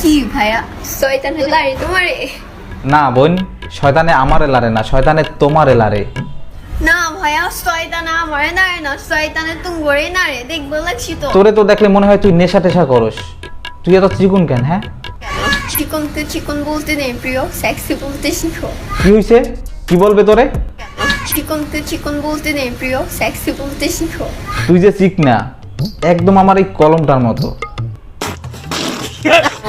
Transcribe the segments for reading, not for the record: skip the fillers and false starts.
কি ভাইয়া শয়তানে লারে তোমারে? না বোন, শয়তানে আমারে লারে না, শয়তানে তোমারে লারে। না ভাইয়া শয়তানে আমারে নারে না, শয়তানে তুঙ্গরে নারে। দেখবো লাগছি তো। তোরে তো দেখলে মনে হয় তুই নেশা টেশা করস। তুই এত চিকুন কেন? হ্যাঁ, চিকনকে চিকন বলতে নেই প্রিয়, সেক্সি বলতে শিখো। কি হইছে? কি বলবে তোরে? চিকনকে চিকন বলতে নেই প্রিয়, সেক্সি বলতে শিখো। তুই যে চিক না, একদম আমার এই কলমটার মতো।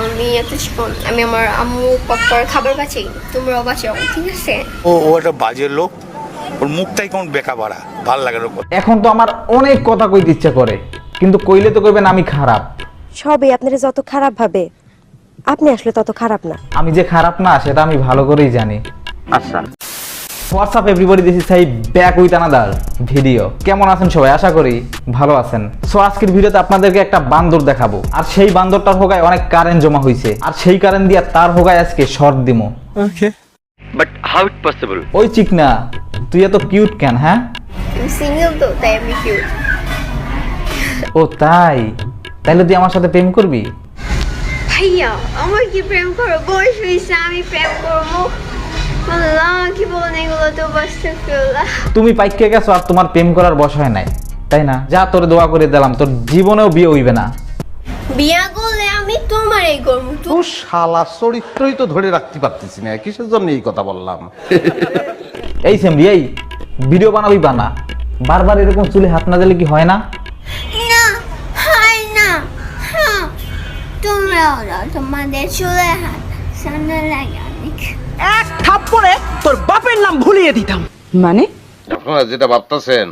আমি এত চিকন, আমি আমার আম্মু পাপ্পার খাবার বাঁচাই, তোমরাও বাঁচাও, ঠিক আছে? ও একটা বাজে লোক, ওর মুখটাই কেমন বেকা বাড়া, ভাল লাগে না। এখন তো আমার অনেক কথা কইতে ইচ্ছা করে, কিন্তু কইলে তো কইবেন আমি খারাপ। সবই আপনারা যত খারাপ ভাবে, আপনি আসলে তত খারাপ না। আমি যে খারাপ না সেটা আমি ভালো করেই জানি। আচ্ছা, WhatsApp everybody, this is Sai back with another video. কেমন আছেন সবাই? আশা করি ভালো আছেন। সো আজকের ভিডিওতে আপনাদেরকে একটা বান্দর দেখাবো, আর সেই বান্দরটার হোগায় অনেক কারেন্ট জমা হয়েছে, আর সেই কারেন্ট দিয়ে তার হোগায় আজকে শর্ট দিমো। Okay, But how it possible? ওই চিকনা, তুই এত কিউট কেন? হ্যাঁ, আমি সিঙ্গেল তো, তাই আমি কিউট। ও তাই? তাইলে তুই আমার সাথে প্রেম করবি? ভাইয়া আমার কি প্রেম করো? বয়স হয়েছে, আমি প্রেম করবো? আল্লাহ কি বলেন এগুলো তো বাস্তব ফেলা। তুমি পাইকে গেছো আর তোমার প্রেম করার বয়স হয় নাই, তাই না? যা, তোরে দোয়া করে দিলাম, তোর জীবনেও বিয়ে হইবে না। বিয়া করলে আমি তোমারই করবো। তো শালা চরিত্রই তো ধরে রাখতে পারতেছি না, কিসের জন্য এই কথা বললাম? এই সেমরি, এই ভিডিও বানাবি বানা, বারবার এরকম চুলে হাত না দিলে কি হয় না? না হয় না। হ্যাঁ, তোমরা ওরা তোমাদের চুলে হাত সামনে লাগে অনেক। এক থাপ্পড়ে তোর বাপের নাম ভুলিয়ে দিতাম। মানে আপনারা যেটা ভাবতেছেন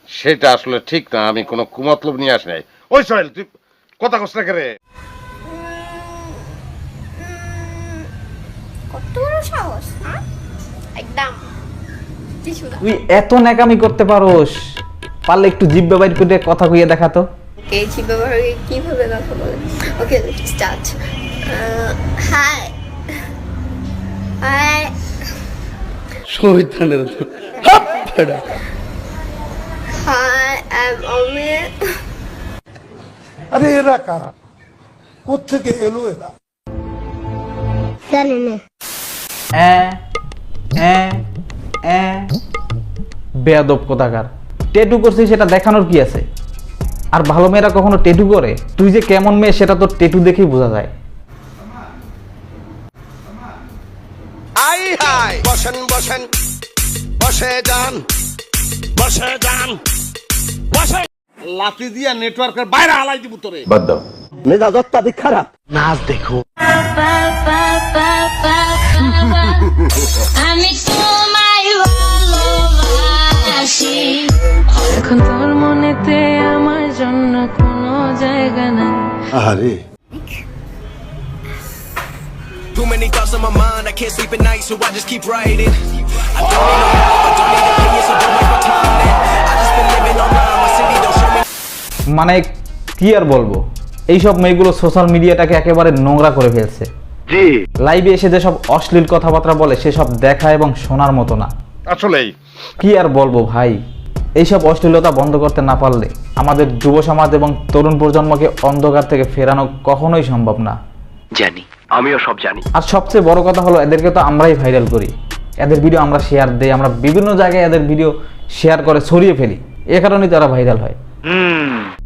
সেটা আসলে ঠিক না। আমি কোনো কুমতলব নিয়ে আসি নাই। ওই সোহেল, তুই কথা কস না করে। কত বড় সাহস, হ্যাঁ? একদম কিছু না। তুই এত ন্যাকামি করতে পারোস, পারলে একটু জিভ বাইর করে কথা কইয়ে দেখাতো। ওকে, জি ব্যবহার কিভাবে কথা বলে? Okay, start. হাই হাই শহীদানের হাই, আই এম অমিত। আরে এরা কারা? কোত্থেকে এলো এরা? জানি না। বেয়াদব কোথাকার। টেটু করছিস, সেটা দেখানোর কি আছে? আর ভালো মেয়েরা কখনো টেটু করে? তুই যে কেমন মেয়ে সেটা তোর টেটু দেখেই বোঝা যায়। আই হাই, বসেন বসেন, বসে যান, বসে যান, বসে। লাঠি দিয়া নেটওয়ার্কের বাইরে হালাই দিব তোরে। বাদ দাও, মেজাজ অত্যাধিক খারাপ। নাচ দেখো। আমি তোমায় ভালোবাসি। এখন তোর মনেতে আমার জন্য কোনো জায়গা নাই। আরে Too many thoughts on my mind, I can't sleep at night, so I just keep writing. I don't need no help, I don't need opinions, so don't waste my time then. I just been living online, my city don't show me. মানে কি আর বলবো, এইসব মেয়েগুলো social মিডিয়াটাকে একেবারে নোংরা করে ফেলছে। জি, লাইভে এসে যেসব অশ্লীল কথাবার্তা বলে সেসব দেখা এবং শোনার মতো না। আসলেই কি আর বলবো ভাই, এইসব অশ্লীলতা বন্ধ করতে না পারলে আমাদের যুব সমাজ এবং তরুণ প্রজন্মকে অন্ধকার থেকে ফেরানো কখনোই সম্ভব না। জানি, আমিও সব জানি। আর সবচেয়ে বড় কথা হলো, এদেরকে তো আমরাই ভাইরাল করি, এদের ভিডিও আমরা শেয়ার দেই, আমরা বিভিন্ন জায়গায় এদের ভিডিও শেয়ার করে ছড়িয়ে ফেলি, এ কারণেই তারা ভাইরাল হয়।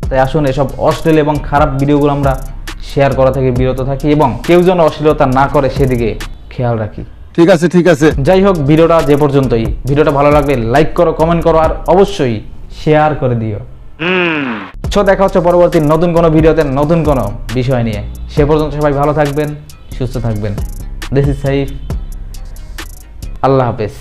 তাই আসুন এসব অশ্লীল এবং খারাপ ভিডিওগুলো আমরা শেয়ার করা থেকে বিরত থাকি এবং কেউ যেন অশ্লীলতা না করে সেদিকে খেয়াল রাখি। ঠিক আছে, ঠিক আছে। যাই হোক, ভিডিওটা যে পর্যন্তই। ভিডিওটা ভালো লাগলে লাইক করো, কমেন্ট করো, আর অবশ্যই শেয়ার করে দিও। সো দেখা হচ্ছে পরবর্তী নতুন কোনো ভিডিওতে নতুন কোনো বিষয় নিয়ে। সে পর্যন্ত সবাই ভালো থাকবেন, সুস্থ থাকবেন। This is Saif. আল্লাহ হাফেজ।